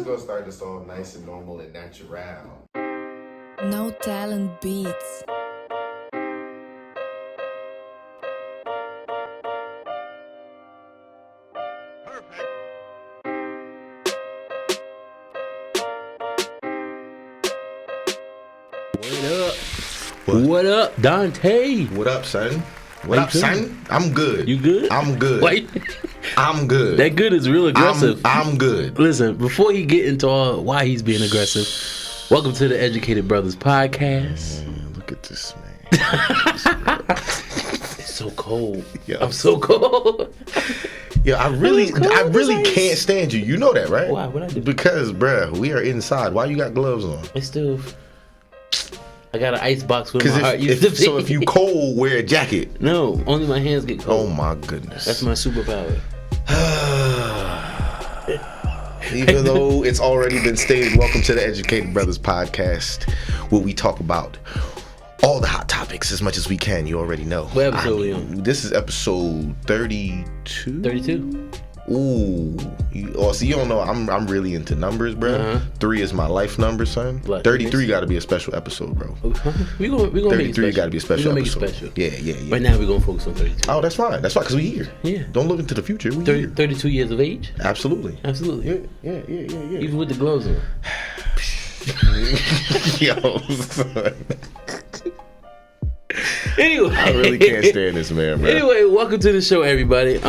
gonna start this all nice and normal and natural. No Talent Beats. What up, Dante? What up, son? What up, son? I'm good. You good? I'm good. Wait. I'm good. That good is real aggressive. I'm good. Listen, before he get into all why he's being aggressive, welcome to the Educated Brothers podcast. Man, look at this man. It's so cold. Yo. I'm so cold. Yeah, I really can't stand you. You know that, right? Why? What I do? Because, bruh, we are inside. Why you got gloves on? It's still. I got an ice box with my Because heart used to be. so if you cold, wear a jacket. No, only my hands get cold. Oh my goodness. That's my superpower. Even though it's already been stated, welcome to the Educated Brothers podcast, where we talk about all the hot topics as much as we can. You already know. What episode we on? This is episode 32. 32. Ooh. So you don't know, I'm really into numbers, bro. Uh-huh. 3 is my life number, son. Black 33 got to be a special episode, bro. We gonna make it 33 special. got to be a special we gonna episode. make it special. Yeah. Right now we're gonna focus on 32. Oh, that's fine. That's fine, because we here. Yeah. Don't look into the future. We 30, here. 32 years of age. Absolutely. Absolutely. Yeah. Even with the gloves on. Yo, son. Anyway, I really can't stand this man, bro. Anyway, welcome to the show, everybody.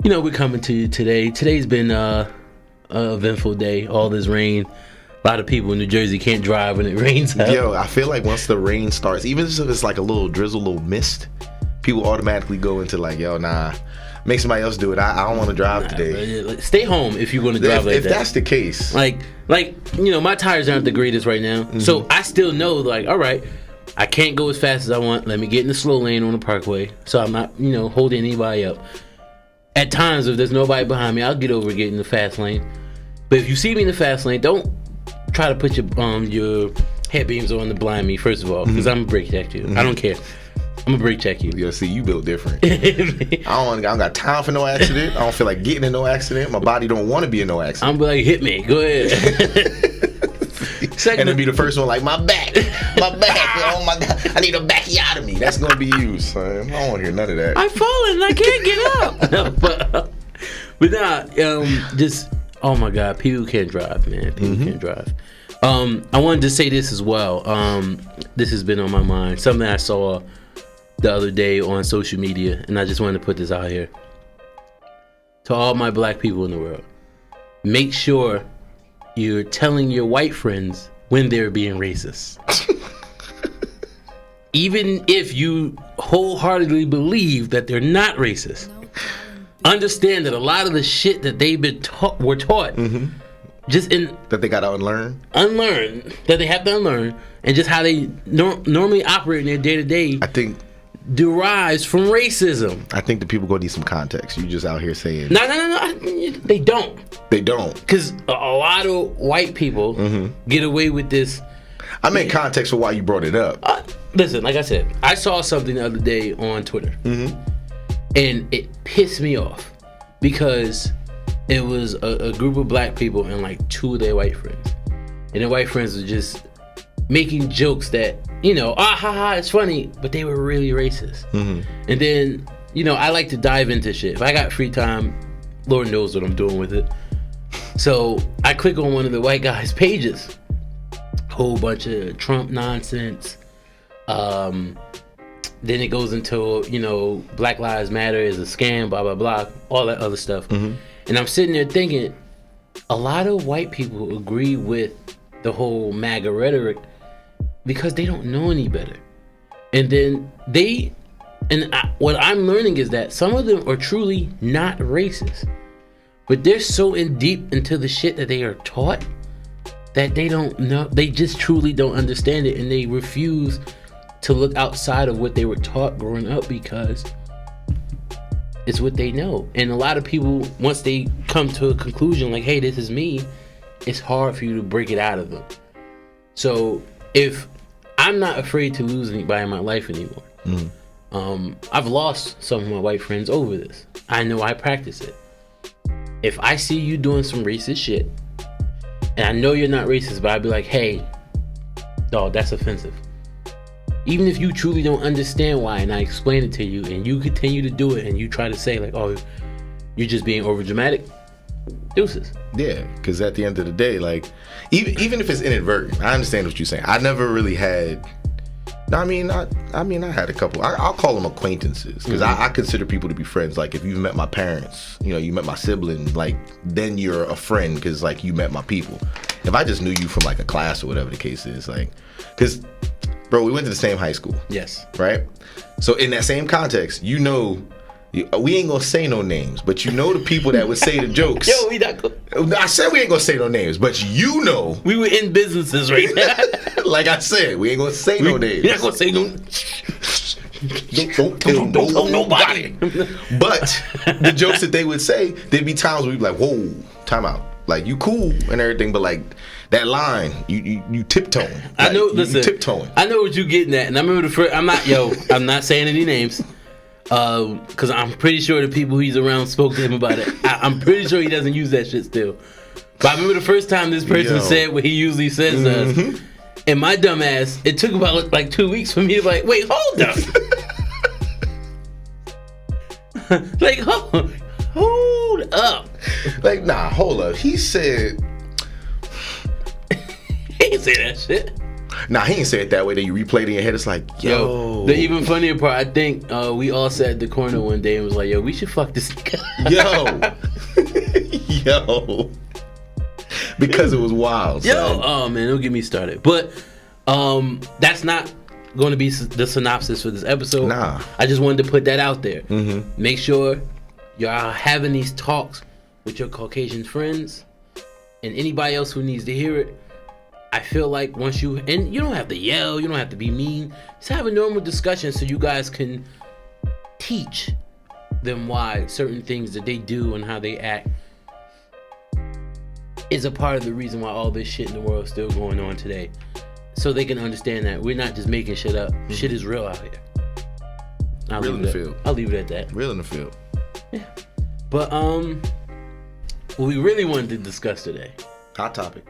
We're coming to you today. Today's been a eventful day. All this rain. A lot of people in New Jersey can't drive when it rains out. Yo, I feel like once the rain starts, even if it's like a little drizzle, little mist, people automatically go into like, yo, nah, make somebody else do it. I don't want to drive today. Like, stay home if you're going to drive If that. that's the case. Like, my tires aren't the greatest right now. Mm-hmm. So I still know, like, all right, I can't go as fast as I want. Let me get in the slow lane on the parkway so I'm not, holding anybody up. At times, if there's nobody behind me, I'll get over and get in the fast lane. But if you see me in the fast lane, don't try to put your head beams on to blind me, first of all, because I'm going to brake check you. I don't care. I'm going to brake check you. Yo, see, you built different. I don't got time for no accident. I don't feel like getting in no accident. My body don't want to be in no accident. I'm like, hit me. Go ahead. And then be the first one like, my back. Oh my God, I need a backiotomy. That's gonna be you, son. I don't want to hear none of that. I'm falling. I can't get up. but just oh my God, people can't drive, man. People can't drive. I wanted to say this as well. This has been on my mind. Something I saw the other day on social media, and I just wanted to put this out here to all my black people in the world. Make sure you're telling your white friends when they're being racist. Even if you wholeheartedly believe that they're not racist, understand that a lot of the shit that they've been taught, just in that they gotta unlearn, that they have to unlearn, and just how they normally operate in their day to day, I think, derives from racism. I think the people gonna need some context. You just out here saying No. They don't. They don't. Because a lot of white people get away with this. I meant context for why you brought it up. Listen, like I said, I saw something the other day on Twitter, and it pissed me off because it was a group of black people and like 2 of their white friends, and their white friends were just making jokes that it's funny, but they were really racist. And then I like to dive into shit. If I got free time, Lord knows what I'm doing with it. So I click on one of the white guys' pages, whole bunch of Trump nonsense. Then it goes into Black Lives Matter is a scam, blah blah blah, all that other stuff. And I'm sitting there thinking, a lot of white people agree with the whole MAGA rhetoric because they don't know any better. And then what I'm learning is that some of them are truly not racist, but they're so in deep into the shit that they are taught that they don't know. They just truly don't understand it, and they refuse to look outside of what they were taught growing up because it's what they know. And a lot of people, once they come to a conclusion like, hey, this is me, it's hard for you to break it out of them. So if I'm not afraid to lose anybody in my life anymore, I've lost some of my white friends over this. I know I practice it. If I see you doing some racist shit and I know you're not racist, but I'd be like, hey, dog, that's offensive. Even if you truly don't understand why, and I explain it to you, and you continue to do it, and you try to say like, oh, you're just being over dramatic, deuces. Yeah, because at the end of the day, like, even if it's inadvertent, I understand what you're saying. I never really had. I had a couple. I'll call them acquaintances because I consider people to be friends. Like if you've met my parents, you met my sibling, like then you're a friend because like you met my people. If I just knew you from like a class or whatever the case is, like, because bro, we went to the same high school. Yes. Right. So in that same context, we ain't gonna say no names, but the people that would say the jokes. Yo, we not gonna. I said we ain't gonna say no names, but we were in businesses right now. Like I said, we ain't gonna say no names. We're not gonna say no. Don't tell nobody. But the jokes that they would say, there'd be times where we'd be like, whoa, time out. Like you cool and everything, but like that line, you tiptoeing. Like, I know. Listen, you tiptoeing. I know what you're getting at, and I remember the first. I'm not saying any names. Because I'm pretty sure the people he's around spoke to him about it. I'm pretty sure he doesn't use that shit still. But I remember the first time this person said what he usually says to us, and my dumb ass, it took about like 2 weeks for me to be like, wait, hold up. Like, hold up. Like, nah, hold up. He said... He didn't say that shit. Nah, he ain't say it that way. Then you replay it in your head. It's like, yo. The even funnier part, I think we all sat at the corner one day and was like, yo, we should fuck this nigga. Yo. Because it was wild. Yo, son. oh man, don't get me started. But that's not going to be the synopsis for this episode. Nah. I just wanted to put that out there. Mm-hmm. Make sure y'all having these talks with your Caucasian friends and anybody else who needs to hear it. I feel like once you don't have to yell, you don't have to be mean. Just have a normal discussion so you guys can teach them why certain things that they do and how they act is a part of the reason why all this shit in the world is still going on today. So they can understand that we're not just making shit up. Mm-hmm. Shit is real out here. I'll leave it at that. Real in the field. Yeah. But what we really wanted to discuss today. Hot topic.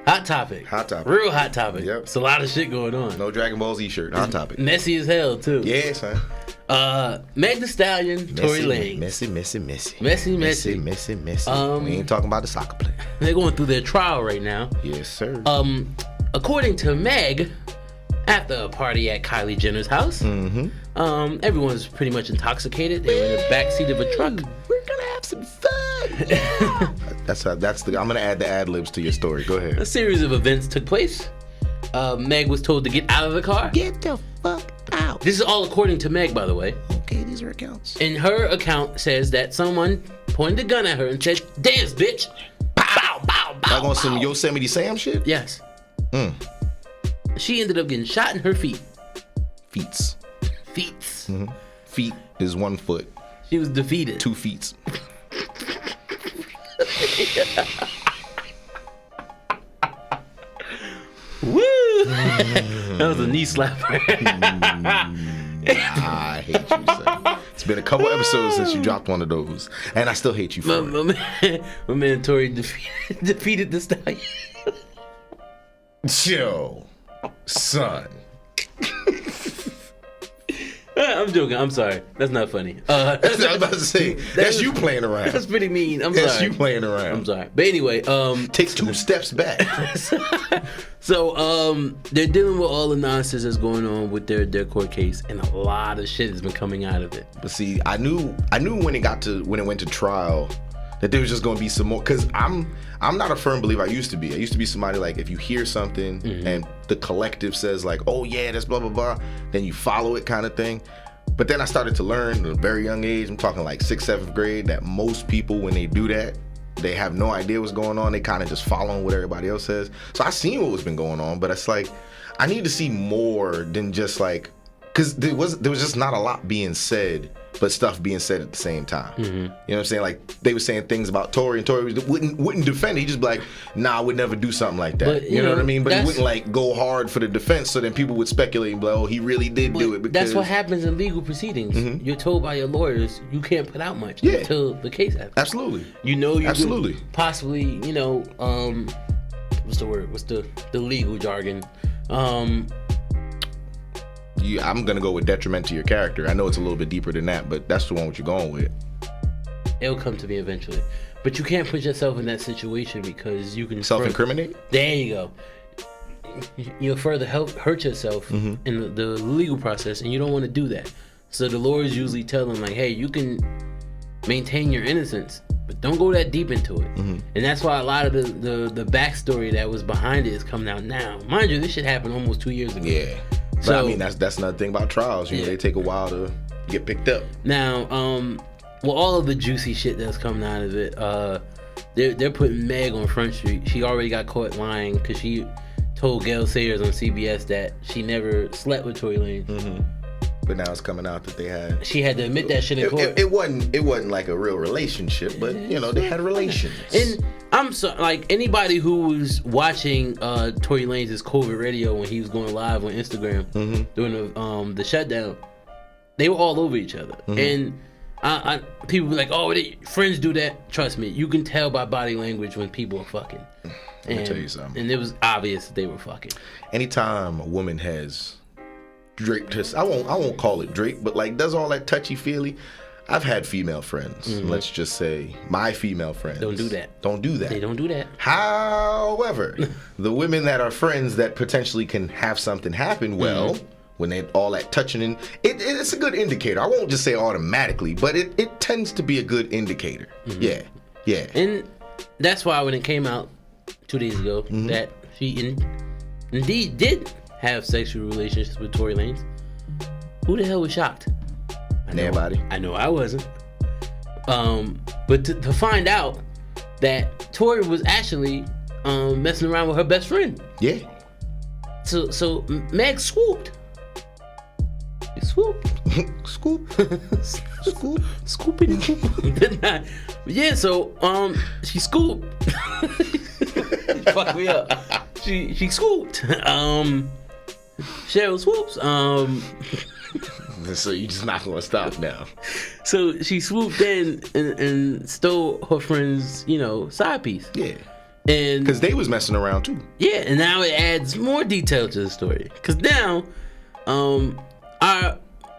Real hot topic. Yep. It's a lot of shit going on. No Dragon Ball Z shirt. Hot topic. Messy as hell, too. Yeah, son. Meg Thee Stallion, Tory Lanez. Messy. We ain't talking about the soccer player. They're going through their trial right now. Yes, sir. According to Meg, after a party at Kylie Jenner's house, everyone's pretty much intoxicated. They were in the backseat of a truck. We're gonna have some fun. I'm gonna add the ad libs to your story. Go ahead. A series of events took place. Meg was told to get out of the car. Get the fuck out. This is all according to Meg, by the way. Okay, these are accounts. And her account says that someone pointed a gun at her and said, "Dance, bitch." Bow, bow, bow. Like on some Yosemite Sam shit? Yes. She ended up getting shot in her feet. Feets. Mm-hmm. Feet is 1 foot. She was defeated. 2 feet. Woo! That was a knee slapper. I hate you, son. It's been a couple episodes since you dropped one of those, and I still hate you for it. My man Tory defeated the Stallion. Yo, son. I'm joking. I'm sorry. That's not funny. I was about to say, that's you playing around. That's pretty mean. That's you playing around. I'm sorry. But anyway, take 2 steps back. So they're dealing with all the nonsense that's going on with their court case, and a lot of shit has been coming out of it. But see, I knew when it went to trial that there was just going to be some more, because I'm not a firm believer. I used to be somebody like, if you hear something and the collective says like, oh yeah, that's blah blah blah, then you follow it kind of thing. But then I started to learn at a very young age, I'm talking like 6th, 7th grade, that most people, when they do that, they have no idea what's going on. They kind of just following what everybody else says. So I seen what was been going on, but it's like, I need to see more than just like, because there was just not a lot being said, but stuff being said at the same time. You know what I'm saying? Like, they were saying things about Tory, and Tory wouldn't defend it. He'd just be like, nah, I would never do something like that. But, you know what I mean? But he wouldn't like go hard for the defense, so then people would speculate and be like, oh, he really did do it. Because that's what happens in legal proceedings. You're told by your lawyers you can't put out much until the case happens. Absolutely. You know you absolutely could possibly, what's the word? What's the legal jargon? I'm gonna go with detriment to your character. I know it's a little bit deeper than that, but that's the one what you're going with. It'll come to me eventually. But you can't put yourself in that situation because you can Self-incriminate? There you go. You'll further hurt yourself in the legal process, and you don't want to do that. So the lawyers usually tell them, like, hey, you can maintain your innocence, but don't go that deep into it. And that's why a lot of the backstory that was behind it is coming out now. Mind you, this shit happened almost 2 years ago. Yeah. But So, I mean, that's another thing about trials. You know, they take a while to get picked up. now, well, all of the juicy shit that's coming out of it, they're putting Meg on Front Street. She already got caught lying because she told Gail Sayers on CBS that she never slept with Tory Lanez. But now it's coming out that they had. She had to admit that shit in court. It wasn't like a real relationship, but you know, they had relations. And I'm so, like, anybody who was watching Tory Lanez's COVID radio when he was going live on Instagram during the shutdown, they were all over each other. And I people were like, oh, friends do that. Trust me, you can tell by body language when people are fucking. Let me tell you something. And it was obvious that they were fucking. Anytime a woman has draped I won't call it drape, but like does all that touchy feely. I've had female friends. Let's just say my female friends. Don't do that. Don't do that. They don't do that. However, the women that are friends that potentially can have something happen, well, when they all that touching in, it's a good indicator. I won't just say automatically, but it tends to be a good indicator. Yeah. And that's why when it came out 2 days ago that she indeed did have sexual relationships with Tory Lanez, who the hell was shocked? Nobody. I know I wasn't. But to find out that Tory was actually messing around with her best friend. Yeah. So Meg swooped. Swoop. Scoop. Scoop. Scooping. Yeah, so she scooped. Fuck me up. She scooped. Cheryl swoops. So you just not gonna stop now. So she swooped in and stole her friend's, side piece. Yeah. And Because they was messing around too. yeah, and now it adds more detail to the story. Cause now,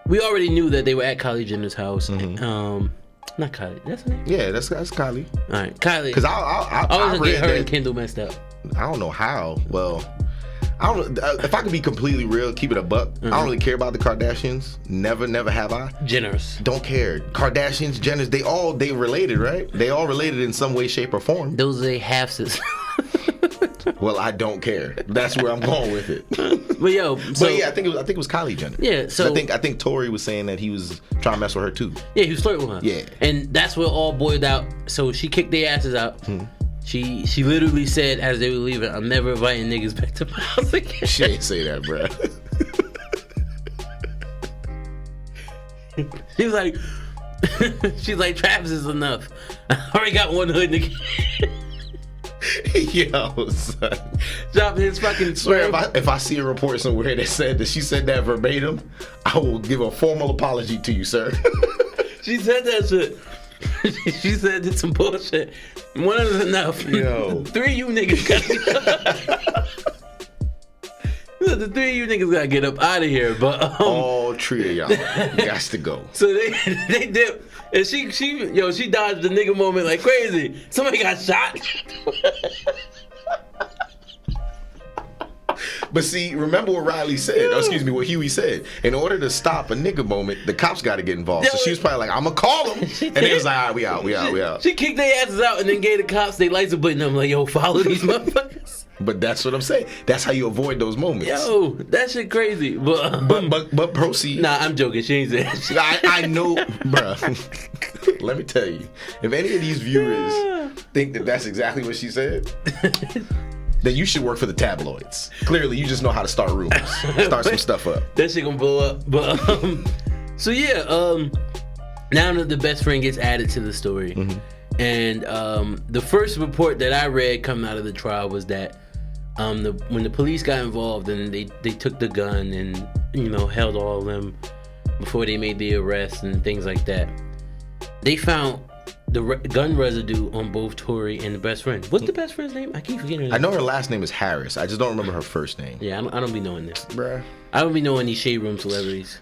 we already knew that they were at Kylie Jenner's house. Not Kylie, that's her name? Yeah, that's Kylie. All right, Kylie. Because I always read get her that, and Kendall messed up. I don't know how. Well, I don't. If I could be completely real, keep it a buck. I don't really care about the Kardashians. Never have I. Jenners. Don't care. Kardashians, Jenners, they related, right? They all related in some way, shape, or form. Those are half sisters. Well, I don't care. That's where I'm going with it. But yo, so, But yeah, I think it was Kylie Jenner. Yeah, so I think Tory was saying that he was trying to mess with her too. yeah, he was flirting with her. Yeah. And that's what all boiled out. So she kicked their asses out. She literally said as they were leaving, I'm never inviting niggas back to my house again. She ain't say that, bruh. She was like, she's like, Travis is enough. I already got one hood nigga. Yo, son. Dropping his fucking Swear, swear. if I see a report somewhere that said that she said that verbatim, I will give a formal apology to you, sir. She said that shit. She said it's some bullshit. One is enough. Yo. 3 of you niggas got the 3 of you niggas gotta get up out of here. But All 3 of y'all got to go. so they dip. And she dodged the nigga moment like crazy. Somebody got shot. But see, remember what Riley said, what Huey said. In order to stop a nigga moment, the cops got to get involved. So she was probably like, I'm going to call them. And they was like, all right, we out. She kicked their asses out and then gave the cops their license plate. And I'm like, yo, follow these motherfuckers. But that's what I'm saying. That's how you avoid those moments. Yo, that shit crazy. But proceed. Nah, I'm joking. She ain't saying shit. I know, bruh. Let me tell you. If any of these viewers think that that's exactly what she said, then you should work for the tabloids. Clearly, you just know how to start rumors. Start some stuff up. That shit gonna blow up. But so yeah, now that the best friend gets added to the story, and the first report that I read coming out of the trial was that when the police got involved and they took the gun and held all of them before they made the arrest and things like that, they found gun residue on both Tory and the best friend. What's the best friend's name? I keep forgetting her name. I know her last name is Harris. I just don't remember her first name. Yeah, I don't be knowing this. Bruh. I don't be knowing these shade room celebrities.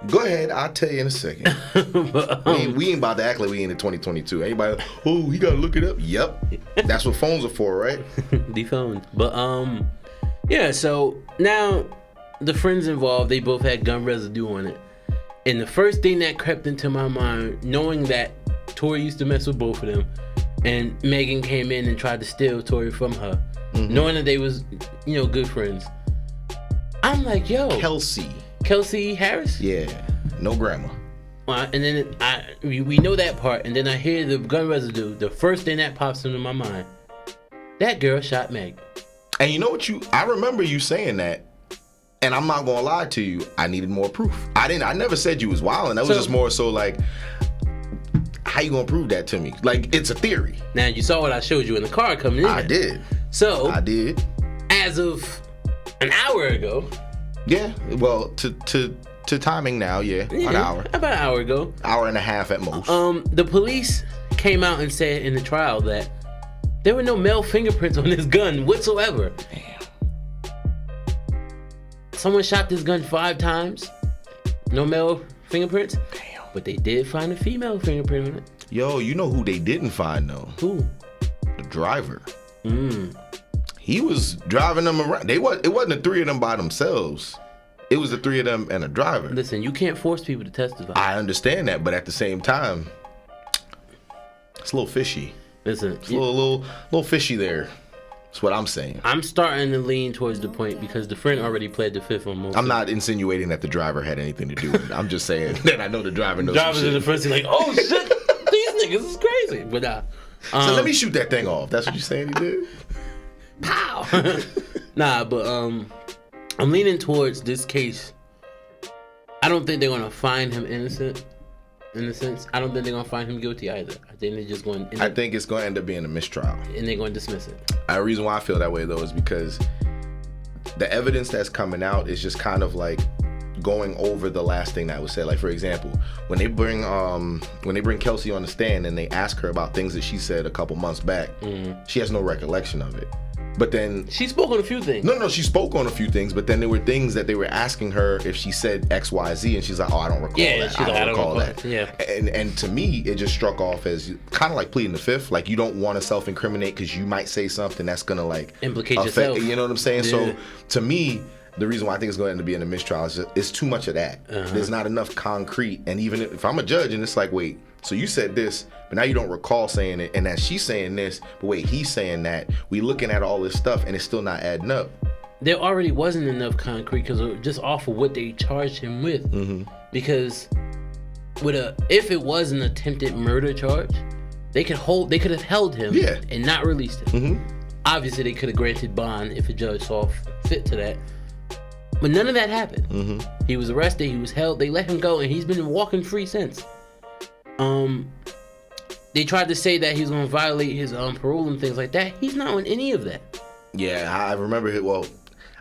Go ahead, I'll tell you in a second. But, we ain't about to act like we ain't in 2022. Anybody, oh, he gotta look it up. Yep. That's what phones are for, right? dephoned. But yeah, so now the friends involved, they both had gun residue on it. And the first thing that crept into my mind, knowing that Tory used to mess with both of them, and Megan came in and tried to steal Tory from her, knowing that they was, good friends. I'm like, yo, Kelsey Harris? Yeah, no grandma. And then we know that part, and then I hear the gun residue. The first thing that pops into my mind, that girl shot Meg. And you know what I remember you saying that, and I'm not gonna lie to you, I needed more proof. I never said you was wilding. That was just more so like, how you gonna prove that to me? Like, it's a theory. Now, you saw what I showed you in the car coming in. I did. So, I did. As of an hour ago. Yeah, well, to timing now, an hour. About an hour ago. Hour and a half at most. The police came out and said in the trial that there were no male fingerprints on this gun whatsoever. Damn. Someone shot this gun 5 times. No male fingerprints. Damn. But they did find a female fingerprint on it. Yo, you know who they didn't find though? Who? The driver. He was driving them around. It wasn't the 3 of them by themselves. It was the 3 of them and a driver. Listen, you can't force people to testify. I understand that, but at the same time, it's a little fishy. Listen, It's a little fishy there. That's what I'm saying. I'm starting to lean towards the point because the friend already pled the fifth on most. I'm not insinuating that the driver had anything to do with it. I'm just saying that I know the driver knows. Drivers some in the shit. front seat like, oh shit, these niggas is crazy. But So let me shoot that thing off. That's what you're saying he did? pow. Nah, but I'm leaning towards this case. I don't think they're gonna find him innocent. In a sense, I don't think they're gonna find him guilty either. I think they're just going. I think it's going to end up being a mistrial. And they're going to dismiss it. The reason why I feel that way though is because the evidence that's coming out is just kind of like going over the last thing that was said. Like, for example, when they bring Kelsey on the stand and they ask her about things that she said a couple months back, she has no recollection of it. But then she spoke on a few things. No, she spoke on a few things, but then there were things that they were asking her if she said X, Y, Z, and she's like, "Oh, I don't recall that. She's like, I don't recall that." Yeah. And to me, it just struck off as kind of like pleading the fifth. Like, you don't want to self-incriminate because you might say something that's gonna like implicate yourself. You know what I'm saying? Yeah. So to me, the reason why I think it's going to end up being a mistrial is it's too much of that. There's not enough concrete. And even if I'm a judge and it's like, wait, so you said this, but now you don't recall saying it, and that she's saying this, but wait, he's saying that. We looking at all this stuff and it's still not adding up. There already wasn't enough concrete because just off of what they charged him with. Because if it was an attempted murder charge, they could have held him and not released him. Obviously, they could have granted bond if a judge saw fit to that. But none of that happened. He was arrested, he was held, they let him go, and he's been walking free since. They tried to say that he's gonna violate his parole and things like that. He's not on any of that. Yeah, I remember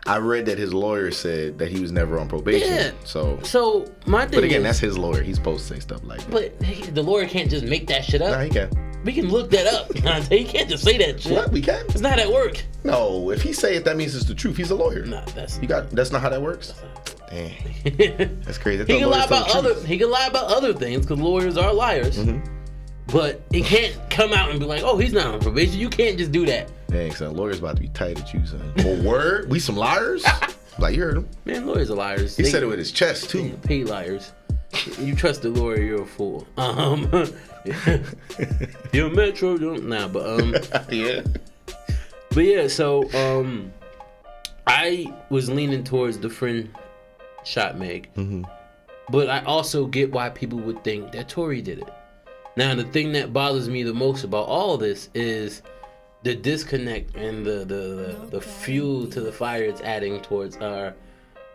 I read that his lawyer said that he was never on probation. Yeah. So my thing But again, that's his lawyer. He's supposed to say stuff like that. But the lawyer can't just make that shit up. Nah, he can. We can look that up. He can't just say that shit. What? We can? It's not how that work. No, if he say it, that means it's the truth. He's a lawyer. Nah, that's not how that works. Dang, that's crazy. He can lie about other things because lawyers are liars. But he can't come out and be like, "Oh, he's not on probation." You can't just do that. Dang, son, lawyers about to be tight at you, son. Oh, word? We some liars? Like, you heard him. Man, lawyers are liars. He said it with his chest too. Pay liars. You trust the lawyer, you're a fool. You're a Metro. Nah, but yeah. But yeah, so I was leaning towards the friend shot Meg, but I also get why people would think that Tory did it. Now, the thing that bothers me the most about all this is the disconnect and the fuel to the fire it's adding towards our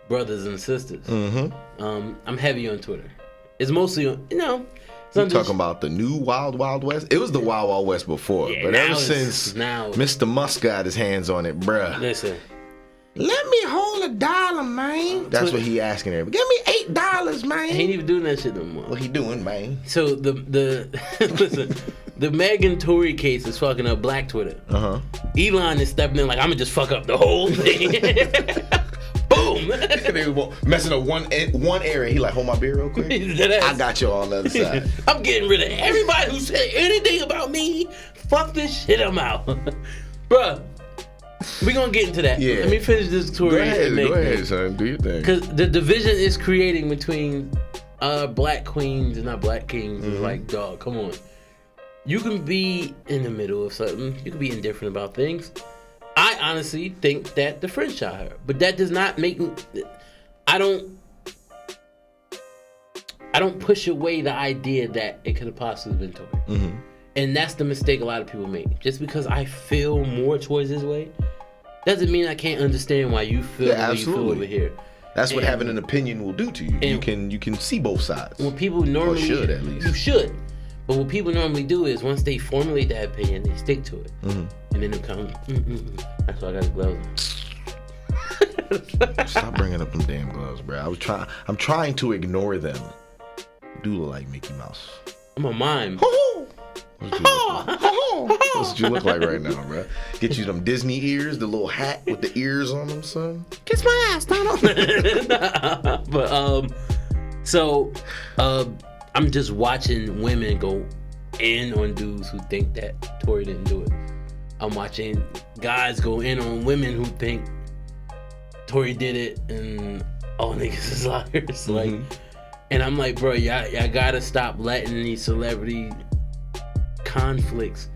brothers and sisters. I'm heavy on Twitter. It's mostly on, You talking about the new Wild Wild West? It was the Wild Wild West before, but ever since Mr. Musk got his hands on it, bruh. Listen, Let me hold $1, man. That's what he asking her. Give me $8, man. He ain't even doing that shit no more. What he doing, man? So the listen, the Megan Tory case is fucking up Black Twitter. Elon is stepping in like, I'm gonna just fuck up the whole thing. Boom. They were messing up one area. He like, hold my beer real quick. I got you on the other side. I'm getting rid of everybody who said anything about me. Fuck this shit, I'm out. Bruh, we gonna get into that. Yeah. Let me finish this story. Go ahead, son. Do your thing. Because the division is creating between black queens and not black kings. It's like, dog, come on. You can be in the middle of something. You can be indifferent about things. I honestly think that the French shot her, but that does not make me. I don't push away the idea that it could have possibly been Tory. And that's the mistake a lot of people make. Just because I feel more towards this way, doesn't mean I can't understand why you feel the way you feel over here. That's what having an opinion will do to you. You can see both sides. When people normally, or should at least. You should. But what people normally do is once they formulate that opinion, they stick to it. And then they come, that's why I got the gloves on. Stop bringing up them damn gloves, bro. I'm trying to ignore them. Do look like Mickey Mouse. I'm a mime. What's you look like right now, bro? Get you them Disney ears, the little hat with the ears on them, son. Kiss my ass, Donald. But I'm just watching women go in on dudes who think that Tory didn't do it. I'm watching guys go in on women who think Tory did it, and all niggas is liars. Like, and I'm like, bro, y'all gotta stop letting these celebrity conflicts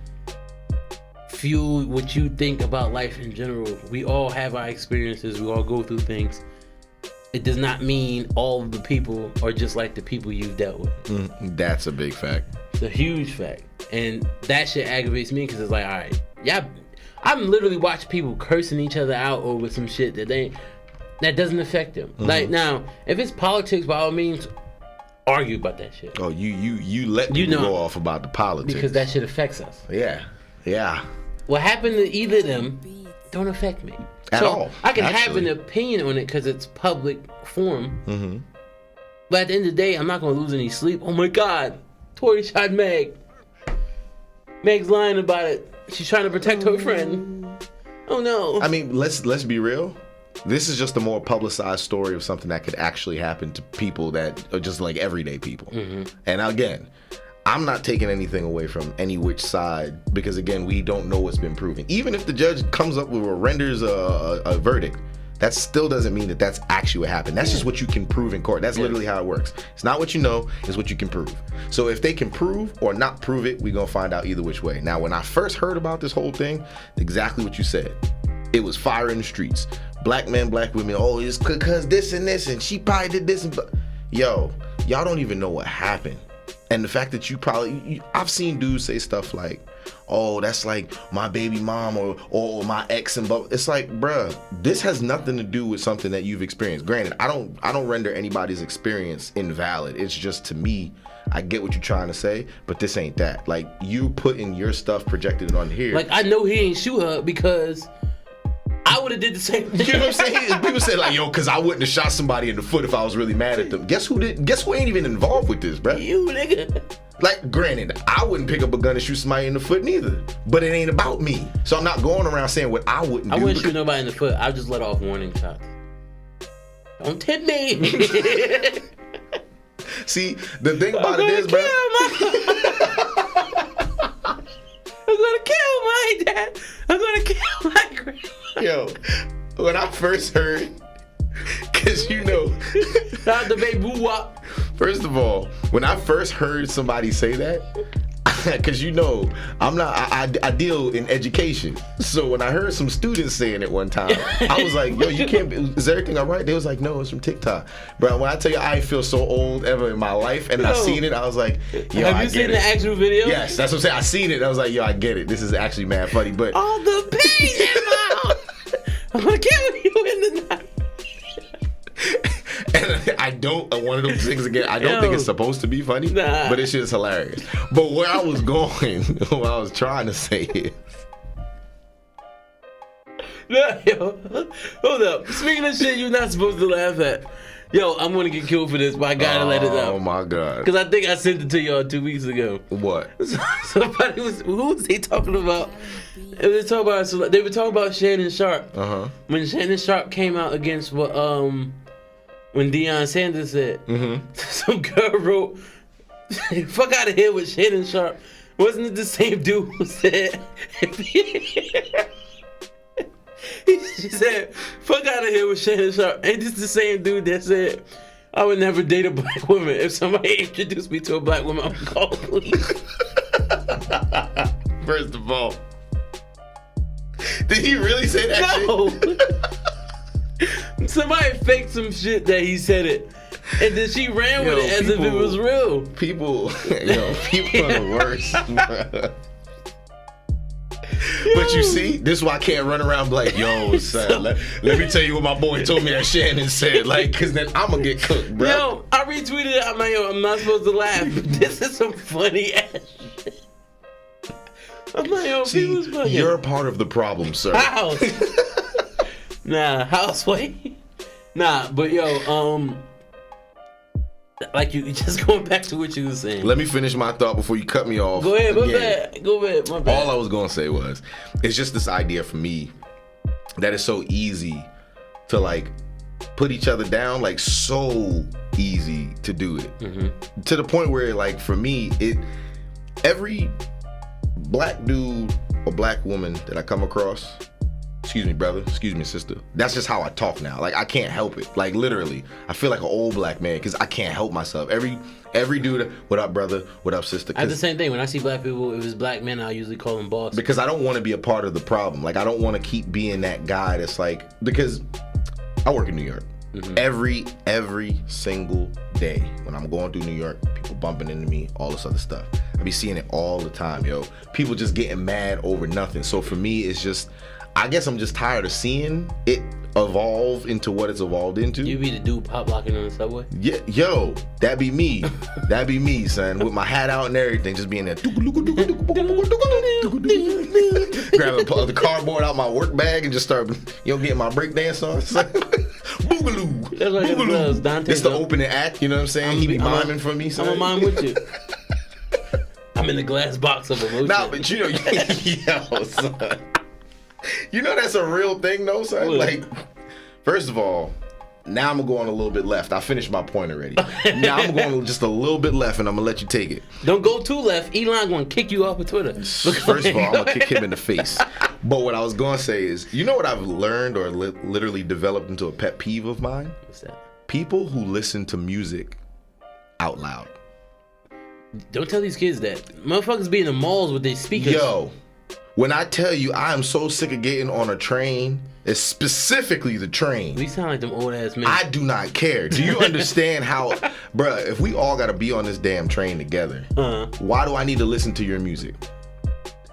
fuel what you think about life in general. We all have our experiences. We all go through things. It does not mean all of the people are just like the people you've dealt with. That's a big fact. It's a huge fact. And that shit aggravates me because it's like, all right, yeah, I'm literally watching people cursing each other out over some shit that doesn't affect them. Like, now, if it's politics, by all means, argue about that shit. Oh, you let people go off about the politics. Because that shit affects us. Yeah. What happened to either of them don't affect me. At all. I can have an opinion on it because it's public forum. But at the end of the day, I'm not going to lose any sleep. Oh my God, Tory shot Meg. Meg's lying about it. She's trying to protect her friend. Oh no. I mean, let's be real. This is just a more publicized story of something that could actually happen to people that are just like everyday people. And again, I'm not taking anything away from any which side because again, we don't know what's been proven. Even if the judge comes up with or renders a verdict, that still doesn't mean that that's actually what happened. That's just what you can prove in court. That's literally how it works. It's not what you know, it's what you can prove. So if they can prove or not prove it, we're gonna find out either which way. Now, when I first heard about this whole thing, exactly what you said. It was fire in the streets. Black men, black women, oh, it's because this and this, and she probably did this. Yo, y'all don't even know what happened. And the fact that I've seen dudes say stuff like, oh, that's like my baby mom or my ex, and it's like, bruh, this has nothing to do with something that you've experienced. Granted, I don't render anybody's experience invalid. It's just, to me, I get what you're trying to say, but this ain't that. Like, you putting your stuff projected on here. Like, I know he ain't shoot her because I would have did the same thing. You know what I'm saying? People say like, yo, because I wouldn't have shot somebody in the foot if I was really mad at them. Guess who ain't even involved with this, bro? You, nigga. Like, granted, I wouldn't pick up a gun and shoot somebody in the foot neither. But it ain't about me. So I'm not going around saying what I wouldn't do. I wouldn't shoot nobody in the foot. I'll just let off warning shots. Don't tip me. See, the thing about it is, bro. I'm gonna kill my dad. I'm gonna kill my grandma. Yo, when I first heard, cause you know, not the baby wop. First of all, when I first heard somebody say that, cause you know, I deal in education. So when I heard some students saying it one time, I was like, yo, you can't, is everything all right? They was like, no, it's from TikTok. Bro, when I tell you I feel so old ever in my life, and I seen it, I was like, yo, have you seen the actual video? Yes, that's what I'm saying. I seen it. I was like, yo, I get it. This is actually mad funny, but all the pain in my heart. I'm gonna kill you in the night. And I don't, one of those things again, I don't think it's supposed to be funny, but it's just hilarious. But where I was going, what I was trying to say is, No, yo, hold up. Speaking of shit you're not supposed to laugh at. Yo, I'm gonna get killed for this, but I gotta let it out. Oh my god. Because I think I sent it to y'all 2 weeks ago. What? Somebody was, who was they talking about? They were talking about Shannon Sharp. When Shannon Sharp came out against what when Deion Sanders said, some girl wrote, "Fuck out of here with Shannon Sharp." Wasn't it the same dude who said? She said, "Fuck out of here with Shannon Sharp." Ain't this the same dude that said, "I would never date a black woman. If somebody introduced me to a black woman, I would call the police." First of all, did he really say that shit? No. Somebody faked some shit that he said it. And then she ran with it as if it was real. People are the worst. But you see, this is why I can't run around like, yo, son, let me tell you what my boy told me that Shannon said. Like, because then I'm going to get cooked, bro. Yo, I retweeted it. I'm like, yo, I'm not supposed to laugh. This is some funny ass shit. I'm like, yo, people's fucking. You're a part of the problem, sir. House. Nah, houseway. Nah, but yo, like you just going back to what you were saying. Let me finish my thought before you cut me off. Go ahead, my bad. Go ahead, my bad. All I was gonna say was, it's just this idea for me that it's so easy to like put each other down, like so easy to do it. To the point where like for me, every black dude or black woman that I come across, excuse me, brother, excuse me, sister, that's just how I talk now. Like I can't help it. Like literally, I feel like an old black man because I can't help myself. Every dude, what up, brother? What up, sister? I have the same thing. When I see black people, if it's black men, I usually call them boss. Because I don't want to be a part of the problem. Like I don't want to keep being that guy that's like, because I work in New York. Every single day when I'm going through New York, people bumping into me, all this other stuff. I be seeing it all the time, yo. People just getting mad over nothing. So for me, it's just, I guess I'm just tired of seeing it evolve into what it's evolved into. You be the dude pop locking on the subway? Yeah, yo, that'd be me. That'd be me, son, with my hat out and everything, just being there. Grabbing the cardboard out my work bag and just start, getting my break dance on. Boogaloo. That's like Boogaloo. Dante. It's the opening act, you know what I'm saying? He be miming for me, son. I'm gonna mime with you. I'm in the glass box of emotion. Nah, but yo, son. You know that's a real thing though, son? What? Like, first of all, now I'm gonna go on a little bit left. I finished my point already. Now I'm going just a little bit left and I'm gonna let you take it. Don't go too left. Elon gonna kick you off of Twitter. First of all, I'm gonna kick him in the face. But what I was gonna say is, you know what I've learned or literally developed into a pet peeve of mine? What's that? People who listen to music out loud. Don't tell these kids that. Motherfuckers be in the malls with their speakers. Yo, when I tell you I am so sick of getting on a train, it's specifically the train. We sound like them old ass men. I do not care. Do you understand how, bruh, if we all gotta be on this damn train together, why do I need to listen to your music?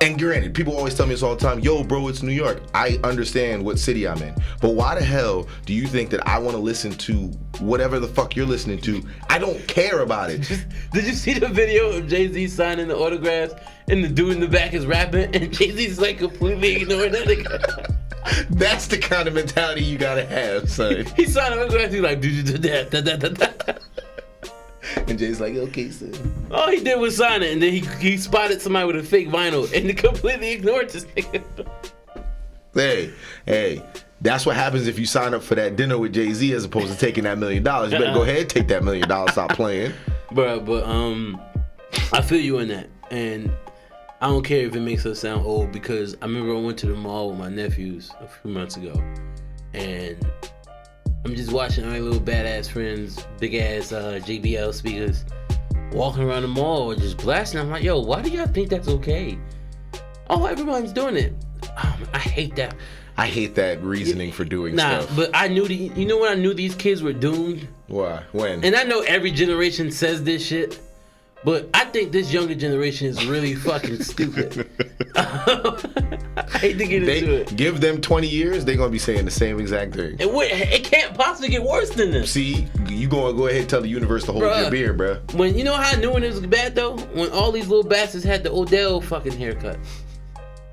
And granted, people always tell me this all the time, yo, bro, it's New York. I understand what city I'm in. But why the hell do you think that I want to listen to whatever the fuck you're listening to? I don't care about it. Did you see the video of Jay-Z signing the autographs and the dude in the back is rapping and Jay-Z's like completely ignoring that nigga? That's the kind of mentality you gotta have, son. He signed autographs, he's like, da. And Jay's like, okay, sir. All he did was sign it, and then he spotted somebody with a fake vinyl, and he completely ignored this nigga. Hey, that's what happens if you sign up for that dinner with Jay-Z as opposed to taking that $1 million. You better go ahead, take that $1 million, stop playing. But I feel you in that, and I don't care if it makes us sound old, because I remember I went to the mall with my nephews a few months ago, and I'm just watching my little badass friends, big ass JBL speakers, walking around the mall just blasting. I'm like, yo, why do y'all think that's okay? Oh, everyone's doing it. I hate that. I hate that reasoning for doing stuff. But I knew you know when I knew these kids were doomed? Why? When? And I know every generation says this shit, but I think this younger generation is really fucking stupid. I hate to get into it. Give them 20 years, they're going to be saying the same exact thing. It can't possibly get worse than this. See, you going to go ahead and tell the universe to hold your beer, bruh. When you know how I knew when it was bad, though? When all these little bastards had the Odell fucking haircut.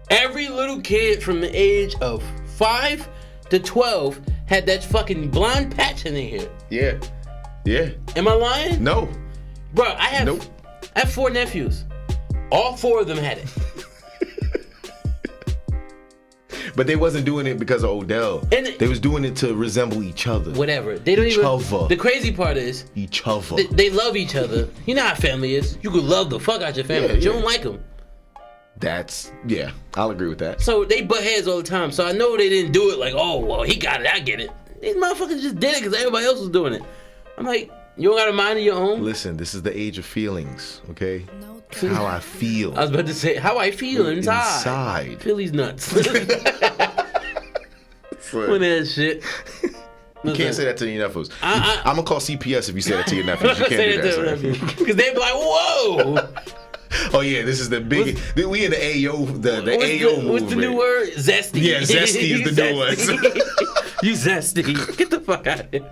Every little kid from the age of 5 to 12 had that fucking blonde patch in their hair. Yeah. Am I lying? No. Bro, I have Nope. 4 nephews. All 4 of them had it. But they wasn't doing it because of Odell. And they was doing it to resemble each other. Whatever. They don't Each even. other. The crazy part is Each other. they love each other. You know how family is. You could love the fuck out your family, but you don't like them. I'll agree with that. So they butt heads all the time. So I know they didn't do it like, oh, well, he got it, I get it. These motherfuckers just did it because everybody else was doing it. I'm like, you don't got a mind of your own? Listen, this is the age of feelings, okay? No How I feel. I was about to say, how I feel inside. Inside. Feel these nuts. Son, When that shit. you can't say that to your nephews. I- I'm gonna call CPS if you say that to your nephews. You can't do that. Son. Because they be like, whoa. Oh yeah, this is the big. We in the AO, the AO movement. What's the new word? Zesty. Yeah, zesty is the new one. You zesty. Get the fuck out of here.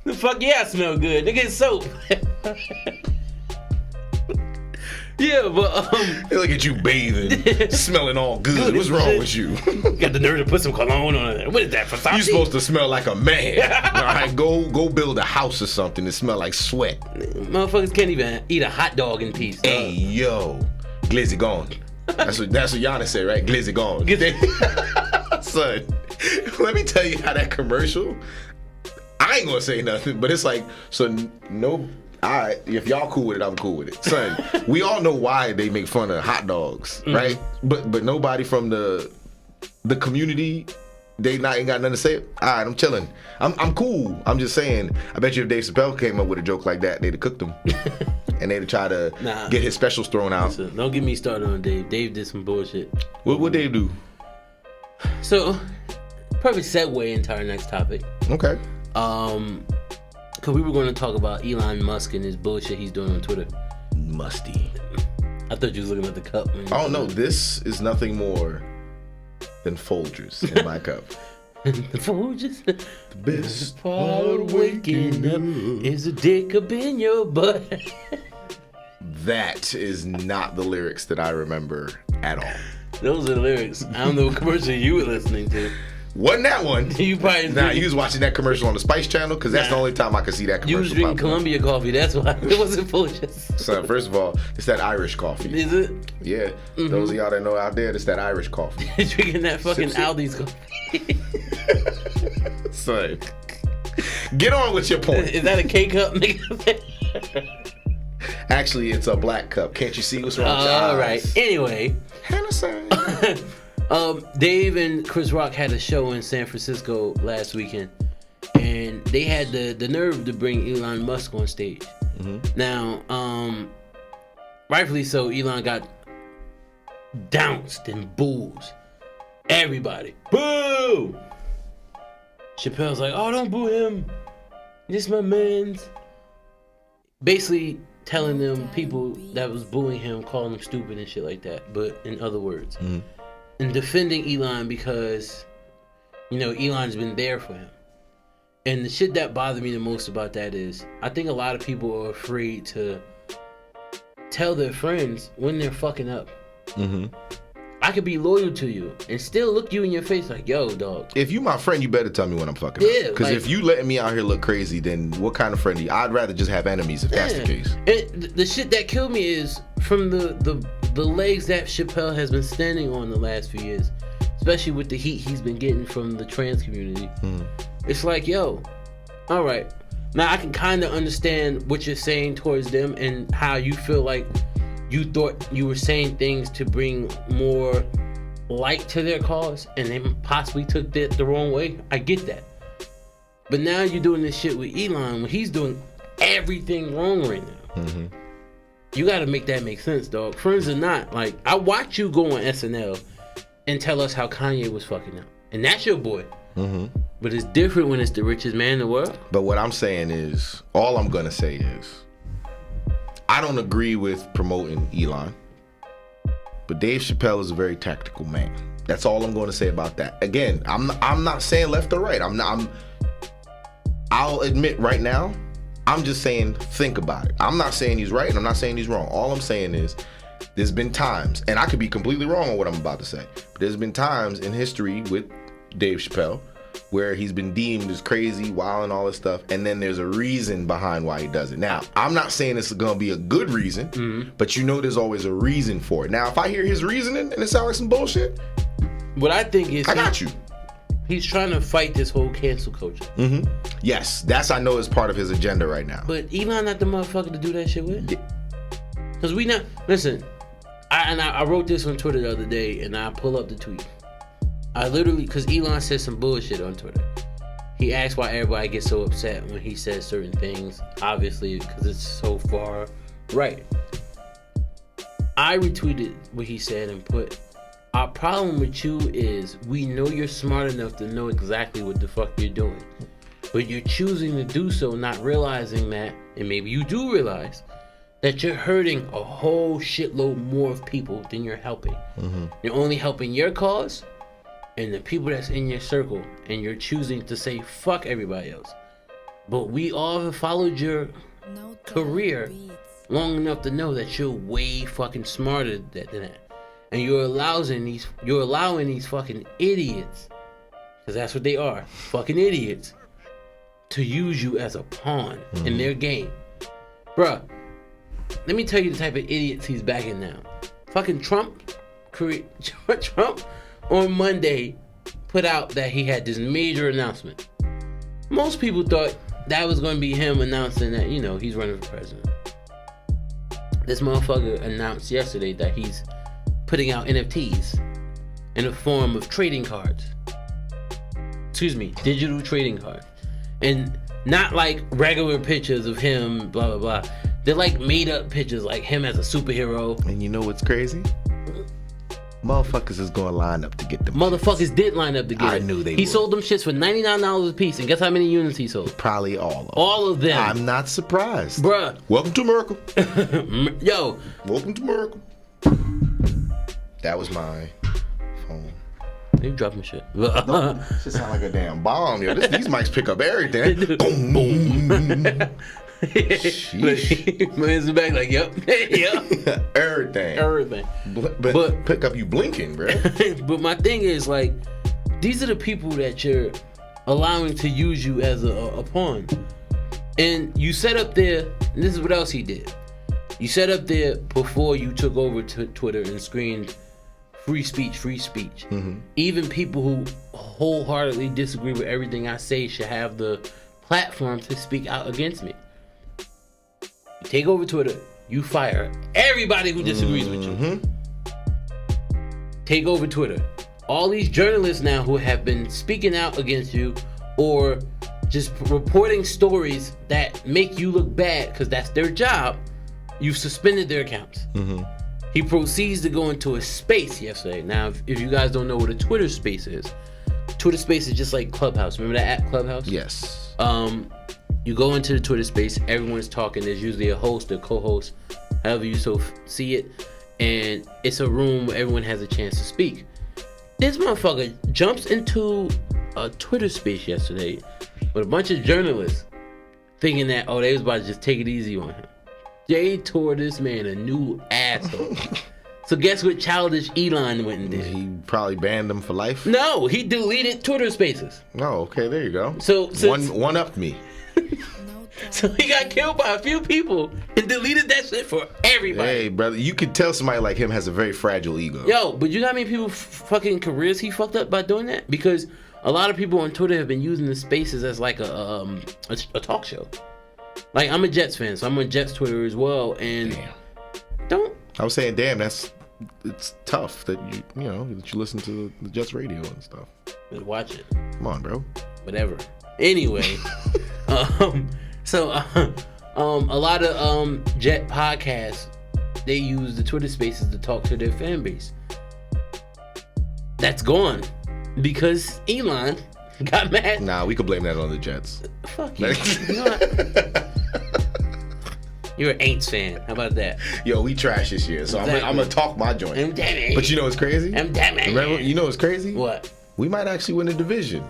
The fuck yeah, I smell good. Nigga, it's soap. Yeah, but They look at you bathing, smelling all good. What's wrong with you? got the nerve to put some cologne on it. What is that, Versace? You supposed to smell like a man. All right, go build a house or something that smell like sweat. Motherfuckers can't even eat a hot dog in peace. dog. Hey yo, glizzy gone. That's what Giannis said, right? Glizzy gone. Son, let me tell you how that commercial. I ain't gonna say nothing, but it's like, so no. All right, if y'all cool with it, I'm cool with it. Son, we all know why they make fun of hot dogs, right? But nobody from the community, ain't got nothing to say. All right, I'm chilling. I'm cool. I'm just saying, I bet you if Dave Chappelle came up with a joke like that, they'd have cooked him. And they'd have tried to get his specials thrown out. So don't get me started on Dave. Dave did some bullshit. What Dave do? So, perfect segue into our next topic. Okay. Because we were going to talk about Elon Musk and his bullshit he's doing on Twitter. Musty. I thought you was looking at the cup. Oh no, this is nothing more than Folgers in my cup. Folgers. The best Part of waking up is a dick up in your butt. That is not the lyrics that I remember at all. Those are the lyrics. I don't know what commercial you were listening to. Wasn't that one? You probably you was watching that commercial on the Spice Channel because that's the only time I could see that commercial. You was drinking pop up. Columbia coffee. That's why it wasn't Folgers. So first of all, it's that Irish coffee. Is it? Yeah, those of y'all that know out there, it's that Irish coffee. You're drinking that fucking Sip, sip. Aldi's coffee. So, get on with your point. Is that a K cup, nigga? Actually, it's a black cup. Can't you see what's wrong with your All eyes? right. Anyway. Hennessy. Dave and Chris Rock had a show in San Francisco last weekend, and they had the nerve to bring Elon Musk on stage. Now, rightfully so, Elon got dounced and boos. Everybody, boo! Chappelle's like, oh, don't boo him. This my man's. Basically telling them people that was booing him, calling him stupid and shit like that, but in other words. And defending Elon because, Elon's been there for him. And the shit that bothered me the most about that is, I think a lot of people are afraid to tell their friends when they're fucking up. I could be loyal to you and still look you in your face like, yo, dog. If you my friend, you better tell me when I'm fucking Yeah, up. Because like- if you letting me out here look crazy, then what kind of friend are you? I'd rather just have enemies if that's the case. And the shit that killed me is from the legs that Chappelle has been standing on the last few years, especially with the heat he's been getting from the trans community. It's like, yo, all right. Now I can kind of understand what you're saying towards them and how you feel like you thought you were saying things to bring more light to their cause and they possibly took that the wrong way. I get that. But now you're doing this shit with Elon when he's doing everything wrong right now. You gotta make that make sense, dog. Friends or not, like, I watch you go on SNL and tell us how Kanye was fucking up. And that's your boy. But it's different when it's the richest man in the world. But what I'm saying is, all I'm gonna say is, I don't agree with promoting Elon, but Dave Chappelle is a very tactical man. That's all I'm going to say about that. Again, I'm not saying left or right. I'll admit right now, I'm just saying think about it. I'm not saying he's right and I'm not saying he's wrong. All I'm saying is there's been times, and I could be completely wrong on what I'm about to say, but there's been times in history with Dave Chappelle, where he's been deemed as crazy, wild, and all this stuff, and then there's a reason behind why he does it. Now, I'm not saying this is gonna be a good reason, but there's always a reason for it. Now, if I hear his reasoning and it sounds like some bullshit, what I think is I got you. He's trying to fight this whole cancel culture. Yes, that's I know is part of his agenda right now. But Elon not the motherfucker to do that shit with. Cause we not listen. I wrote this on Twitter the other day, and I pull up the tweet. I literally, cause Elon said some bullshit on Twitter. He asked why everybody gets so upset when he says certain things. Obviously, because it's so far right. I retweeted what he said and put, our problem with you is we know you're smart enough to know exactly what the fuck you're doing. But you're choosing to do so not realizing that, and maybe you do realize, that you're hurting a whole shitload more of people than you're helping. You're only helping your cause and the people that's in your circle, and you're choosing to say fuck everybody else. But we all have followed your career long enough to know that you're way fucking smarter than that. And you're allowing these fucking idiots, because that's what they are, fucking idiots, to use you as a pawn in their game. Bruh, let me tell you the type of idiots he's backing now. Fucking Trump on Monday put out that he had this major announcement. Most people thought that was going to be him announcing that, he's running for president. This motherfucker announced yesterday that he's putting out NFTs in the form of trading cards. Digital trading cards. And not like regular pictures of him, blah, blah, blah. They're like made up pictures, like him as a superhero. And you know what's crazy? Motherfuckers is going to line up to get them. Motherfuckers did line up to get it. I knew they would. He sold them shits for $99 a piece. And guess how many units he sold? Probably all of them. All of them. I'm not surprised. Bruh. Welcome to America. Yo. Welcome to America. That was my phone. They dropping shit. Shit sound like a damn bomb, yo. These mics pick up everything. Boom, boom. Sheesh. Man's back like, yep. Everything. But pick up you blinking, bro. But my thing is, like, these are the people that you're allowing to use you as a pawn. And you set up there, and this is what else he did. You set up there before you took over Twitter and screamed free speech. Even people who wholeheartedly disagree with everything I say should have the platform to speak out against me. You take over Twitter, you fire everybody who disagrees with you. Take over Twitter. All these journalists now who have been speaking out against you or just reporting stories that make you look bad because that's their job, you've suspended their accounts. He proceeds to go into a space yesterday. Now, if you guys don't know what a Twitter space is, Twitter space is just like Clubhouse. Remember that app Clubhouse? Yes. You go into the Twitter space, everyone's talking. There's usually a host or co-host, however you see it. And it's a room where everyone has a chance to speak. This motherfucker jumps into a Twitter space yesterday with a bunch of journalists thinking that, they was about to just take it easy on him. They tore this man a new asshole. So guess what childish Elon went and did? He probably banned them for life? No, he deleted Twitter spaces. Oh, okay, there you go. So one upped me. So he got killed by a few people and deleted that shit for everybody. Hey, brother, you could tell somebody like him has a very fragile ego. Yo, but you know how many people fucking careers he fucked up by doing that? Because a lot of people on Twitter have been using the spaces as like a talk show. Like, I'm a Jets fan, so I'm on Jets Twitter as well. And I was saying, damn, it's tough that you listen to the Jets radio and stuff. Just watch it. Come on, bro. Whatever. Anyway, a lot of Jet podcasts, they use the Twitter spaces to talk to their fan base. That's gone because Elon got mad. Nah, we could blame that on the Jets. Fuck you. You're an Aints fan. How about that? Yo, we trash this year, so exactly. I'm gonna talk my joint. But you know what's crazy? Remember, you know what's crazy? What? We might actually win the division.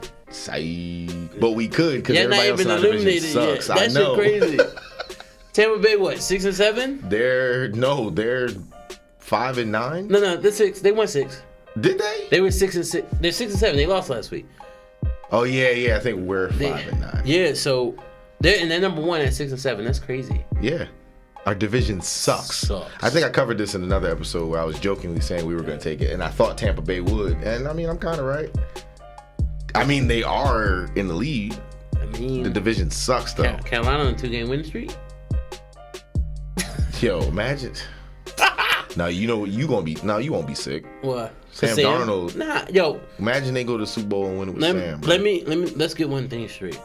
But we could because everybody else in our division sucks. Yet. That shit crazy. Tampa Bay, what? 6 and 7? They're 5 and 9. No, they're 6. They won 6. Did they? They were 6-6. They're 6-7. They lost last week. Oh yeah. I think we're 5-9. Yeah, so they're number 1 at 6-7. That's crazy. Yeah. Our division sucks. I think I covered this in another episode where I was jokingly saying we were going to take it, and I thought Tampa Bay would. And I mean, I'm kind of right. I mean, they are in the lead. I mean, the division sucks though. Carolina on a 2-game winning streak. Yo, imagine. Now you know you gonna be. No, you won't be sick. What? Sam Darnold. Nah, yo. Imagine they go to the Super Bowl and win it with Sam. Let's get one thing straight.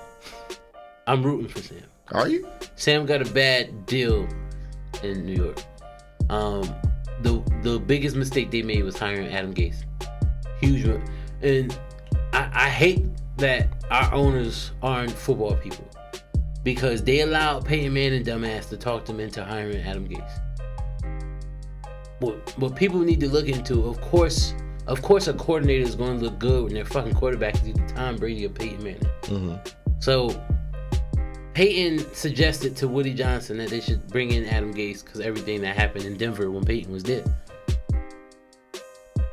I'm rooting for Sam. Are you? Sam got a bad deal in New York. The biggest mistake they made was hiring Adam Gase. Huge one. And I hate that our owners aren't football people, because they allowed Peyton Manning dumbass to talk them into hiring Adam Gase. What people need to look into, of course a coordinator is going to look good when their fucking quarterback is either Tom Brady or Peyton Manning. Mm-hmm. So Peyton suggested to Woody Johnson that they should bring in Adam Gase because everything that happened in Denver when Peyton was there.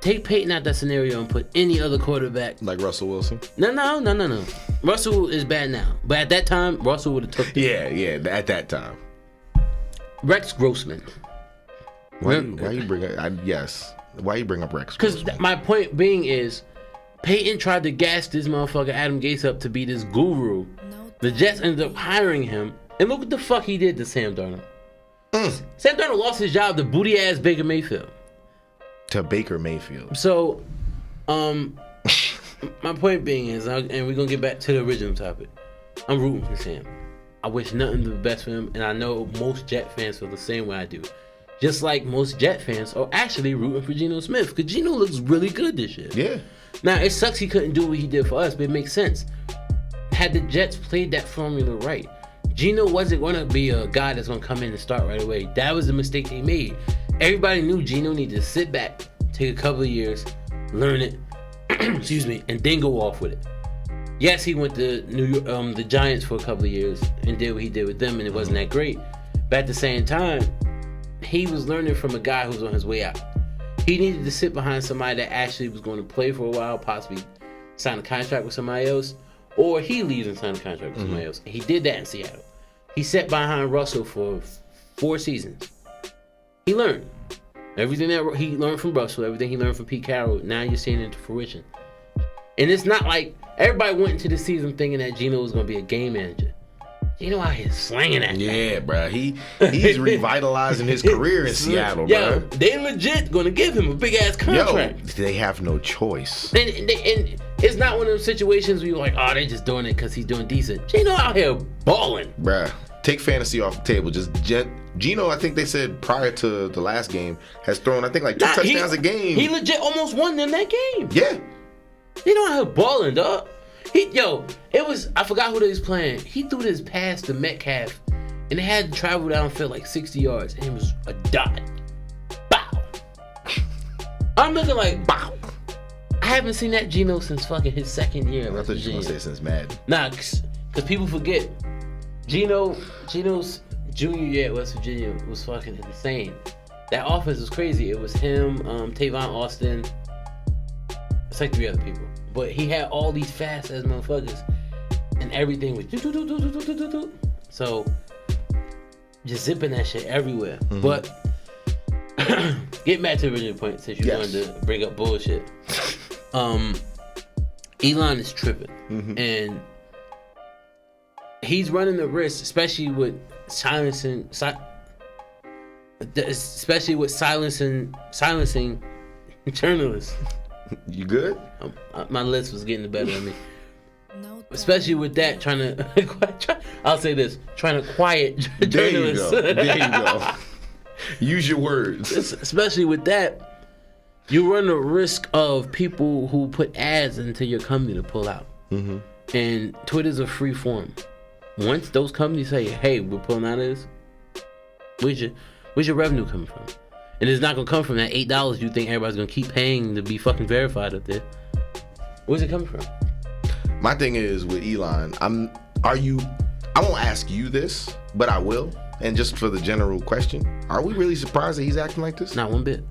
Take Peyton out that scenario and put any other quarterback. Like Russell Wilson? No. Russell is bad now. But at that time, Russell would have took them. Yeah, at that time. Rex Grossman. Why you bring up? Yes. Why you bring up Rex? Because my point being is, Peyton tried to gas this motherfucker Adam Gase up to be this guru. The Jets ended up hiring him, and look what the fuck he did to Sam Darnold. Sam Darnold lost his job to booty ass Baker Mayfield. To Baker Mayfield. So, my point being is, and we're gonna get back to the original topic. I'm rooting for Sam. I wish nothing but the best for him, and I know most Jet fans feel the same way I do. Just like most Jet fans are actually rooting for Geno Smith, because Geno looks really good this year. Yeah. Now, it sucks he couldn't do what he did for us, but it makes sense. Had the Jets played that formula right, Geno wasn't going to be a guy that's going to come in and start right away. That was the mistake they made. Everybody knew Geno needed to sit back, take a couple of years, learn it, excuse me, and then go off with it. Yes, he went to New York, the Giants for a couple of years and did what he did with them, and it wasn't that great. But at the same time, he was learning from a guy who was on his way out. He needed to sit behind somebody that actually was going to play for a while, possibly sign a contract with somebody else, or he leaves and sign a contract with somebody else. He did that in Seattle. He sat behind Russell for 4 seasons. He learned. Everything that he learned from Russell, everything he learned from Pete Carroll, now you're seeing it into fruition. And it's not like everybody went into the season thinking that Geno was going to be a game manager. Geno out here slanging that. Yeah, bro. He's revitalizing his career in Seattle, bro. Yo, they legit going to give him a big ass contract. Yo, they have no choice. And it's not one of those situations where you're like, oh, they're just doing it because he's doing decent. Geno out here balling. Bruh, take fantasy off the table. Geno, I think they said prior to the last game, has thrown, I think, like 2 touchdowns a game. He legit almost won in that game. Yeah. Geno out here balling, dog. I forgot who they was playing. He threw this pass to Metcalf, and they had to travel downfield like 60 yards, and it was a dot. Bow. I'm looking like, bow. I haven't seen that Geno since fucking his second year. I thought you were going to say since Madden. Nah, because people forget. Geno's junior year at West Virginia was fucking insane. That offense was crazy. It was him, Tavon Austin. It's like 3 other people. But he had all these fast ass motherfuckers, and everything was do. So just zipping that shit everywhere. Mm-hmm. But getting back to the original point, since you wanted to bring up bullshit, Elon is tripping, and he's running the risk, especially with silencing journalists. You good? My list was getting the better of me. Especially with that, trying to quiet journalists. There you go. Use your words. Especially with that, you run the risk of people who put ads into your company to pull out. Mm-hmm. And Twitter's a free form. Once those companies say, hey, we're pulling out of this, where's your revenue coming from? And it's not going to come from that $8 you think everybody's going to keep paying to be fucking verified up there. Where's it coming from? My thing is with Elon, I won't ask you this, but I will. And just for the general question, are we really surprised that he's acting like this? Not one bit.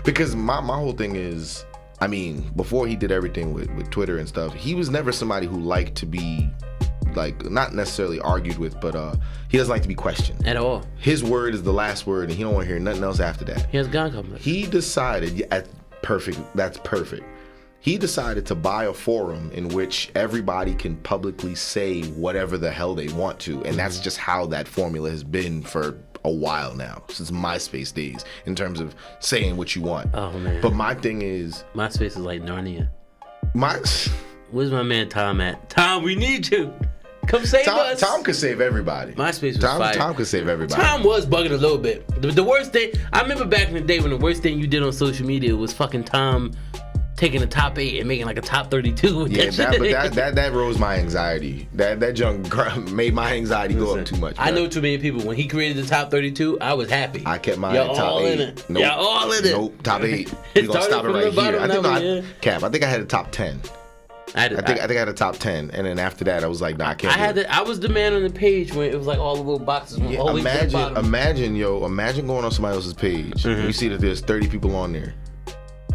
Because my whole thing is, I mean, before he did everything with Twitter and stuff, he was never somebody who liked to be, like, not necessarily argued with, but he doesn't like to be questioned. At all. His word is the last word, and he don't want to hear nothing else after that. He has God complex. He decided, that's perfect. He decided to buy a forum in which everybody can publicly say whatever the hell they want to, and that's just how that formula has been for a while now, since MySpace days, in terms of saying what you want. Oh, man. But my thing is, MySpace is like Narnia. Where's my man Tom at? Tom, we need you. Come save us. Tom could save everybody. MySpace was fire. Tom could save everybody. Tom was bugging a little bit. The worst thing, I remember back in the day when the worst thing you did on social media was fucking Tom taking the top 8 and making like a top 32. Yeah, that rose my anxiety. That junk made my anxiety go up too much. I know too many people. When he created the top 32, I was happy. I kept mine at top 8. Nope. Y'all all in it. Nope, top 8. We're gonna stop it right here. I think I had a top 10. I think I had a top 10, and then after that, I was like, nah, I can't. I was the man on the page when it was like all the little boxes. Yeah, imagine going on somebody else's page and you see that there's 30 people on there,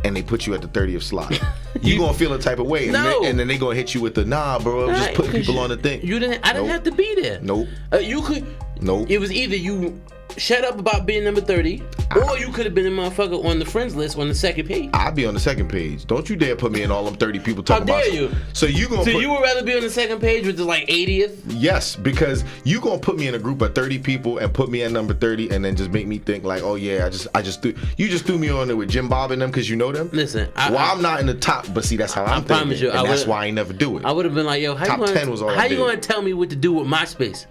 and they put you at the 30th slot. You gonna feel a type of way, and then they gonna hit you with the nah, bro. I'm just putting people on the thing. I didn't have to be there. Nope. You could. Nope. It was either you shut up about being number 30, or you could have been a motherfucker on the friends list on the second page. I'd be on the second page. Don't you dare put me in all them 30 people talking about. How dare you? So you would rather be on the second page with the like 80th? Yes, because you gonna put me in a group of 30 people and put me at number 30 and then just make me think like, oh yeah, I just threw me on there with Jim Bob and them because you know them. Listen, I'm not in the top, but see that's how I'm thinking. Promise you, and that's why I never do it. I would have been like, yo, how you gonna tell me what to do with MySpace?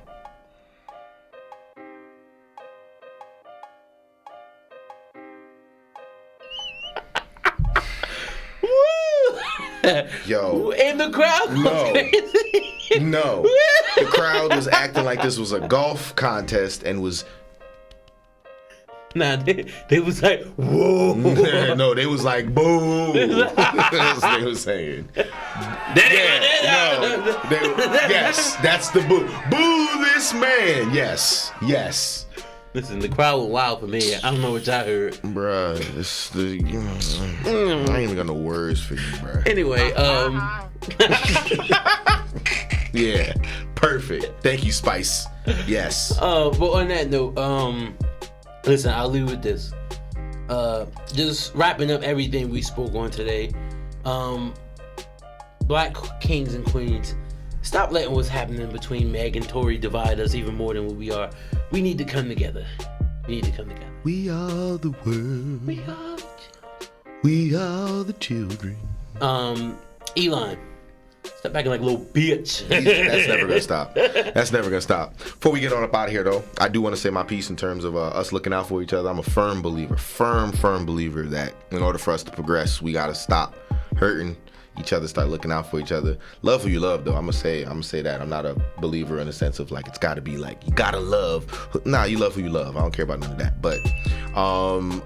Yo, and the crowd was crazy. No, the crowd was acting like this was a golf contest and was. Nah, they was like, whoa. No, they was like, boom. That's what they was saying. Yes, that's the boo. Boo this man. Yes. Listen, the crowd was wild for me. I don't know what y'all heard. Bruh, I ain't even got no words for you, bruh. Anyway, yeah, perfect. Thank you, Spice. Yes. But on that note, listen, I'll leave with this. Just wrapping up everything we spoke on today. Black kings and queens, stop letting what's happening between Meg and Tory divide us even more than what we are. We need to come together. We are the world. We are the children. Elon, step back like a little bitch. That's never gonna stop. Before we get on up out of here, though, I do want to say my piece in terms of us looking out for each other. I'm a firm believer that in order for us to progress, we gotta stop hurting each other, start looking out for each other. Love who you love, though. I'm gonna say that. I'm not a believer in the sense of like it's gotta be like you gotta love. Nah, you love who you love. I don't care about none of that. But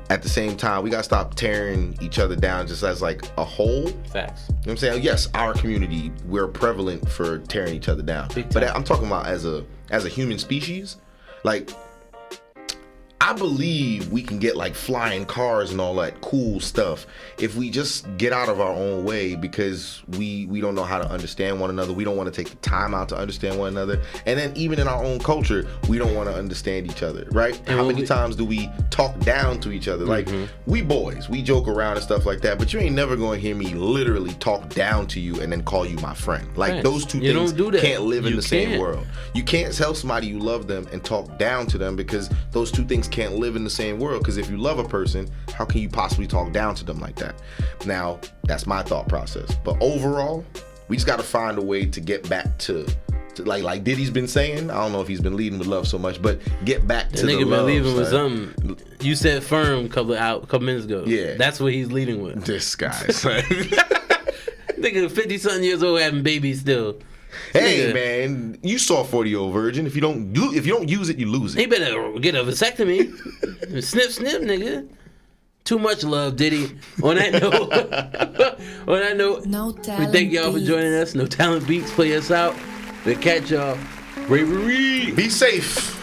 at the same time, we gotta stop tearing each other down just as like a whole. Facts. You know what I'm saying? Yes, our community, we're prevalent for tearing each other down. But I'm talking about as a human species, like. I believe we can get like flying cars and all that cool stuff if we just get out of our own way because we don't know how to understand one another. We don't want to take the time out to understand one another. And then even in our own culture, we don't want to understand each other, right? How many times do we talk down to each other? Like we boys, we joke around and stuff like that, but you ain't never going to hear me literally talk down to you and then call you my friend. Like those two things can't live in the same world. You can't tell somebody you love them and talk down to them because those two things can't live in the same world. Because if you love a person, how can you possibly talk down to them like that? Now, that's my thought process. But overall, we just got to find a way to get back to like Diddy's been saying. I don't know if he's been leading with love so much, but get back to the love. Nigga been leading with something. You said firm a couple minutes ago. Yeah, that's what he's leading with. This guy, son. Nigga, 50-something years old having babies still. Hey man, you saw 40-year-old virgin. If you don't use it, you lose it. He better get a vasectomy. Snip, nigga. Too much love, Diddy. On that note, No Talent we thank y'all for joining us. No Talent Beats, play us out. We'll catch y'all. Bravery. Be safe.